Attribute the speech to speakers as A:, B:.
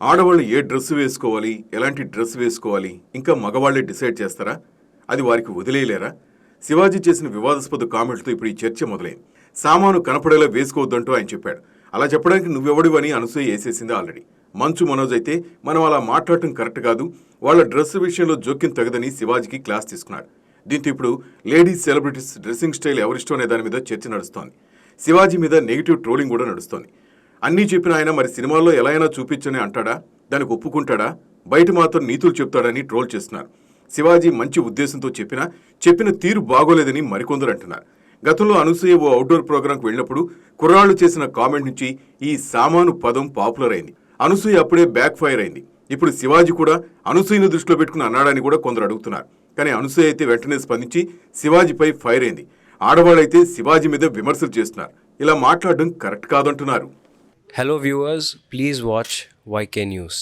A: ఆడవాళ్ళు ఏ డ్రెస్ వేసుకోవాలి, ఎలాంటి డ్రెస్ వేసుకోవాలి, ఇంకా మగవాళ్లే డిసైడ్ చేస్తారా? అది వారికి వదిలేయలేరా? శివాజీ చేసిన వివాదాస్పద కామెంట్లతో ఇప్పుడు ఈ చర్చ మొదలైంది. సామాను కనపడేలా వేసుకోవద్దంటూ ఆయన చెప్పాడు. అలా చెప్పడానికి నువ్వెవడివని అనసూయ వేసేసింది ఆల్రెడీ. మంచు మనోజ్ అయితే మనం అలా మాట్లాడటం కరెక్ట్ కాదు, వాళ్ళ డ్రెస్ విషయంలో జోక్యం తగదని శివాజీకి క్లాస్ తీసుకున్నాడు. దీంతో ఇప్పుడు లేడీస్ సెలబ్రిటీస్ డ్రెస్సింగ్ స్టైల్ ఎవరిష్టం అనే దాని మీద చర్చ నడుస్తోంది. శివాజీ మీద నెగిటివ్ ట్రోలింగ్ కూడా నడుస్తోంది. అన్నీ చెప్పిన ఆయన మరి సినిమాల్లో ఎలా అయినా చూపించని అంటాడా? దానికి ఒప్పుకుంటాడా? బయట మాత్రం నీతులు చెప్తాడని ట్రోల్ చేస్తున్నారు. శివాజీ మంచి ఉద్దేశంతో చెప్పిన తీరు బాగోలేదని మరికొందరు అంటున్నారు. గతంలో అనసూయ ఓ అవుట్డోర్ ప్రోగ్రాంకు వెళ్ళినప్పుడు కుర్రాళ్లు చేసిన కామెంట్ నుంచి ఈ సామాను పదం పాపులర్ అయింది. అనసూయ అప్పుడే బ్యాక్ ఫైర్ అయింది. ఇప్పుడు శివాజీ కూడా అనసూయను దృష్టిలో పెట్టుకుని అన్నాడని కూడా కొందరు అడుగుతున్నారు. కానీ అనసూయ అయితే వెంటనే స్పందించి శివాజీపై ఫైర్ అయింది. ఆడవాళ్ళైతే శివాజీ మీద విమర్శలు చేస్తున్నారు. ఇలా మాట్లాడడం కరెక్ట్ కాదంటున్నారు.
B: Hello viewers, please watch YK News.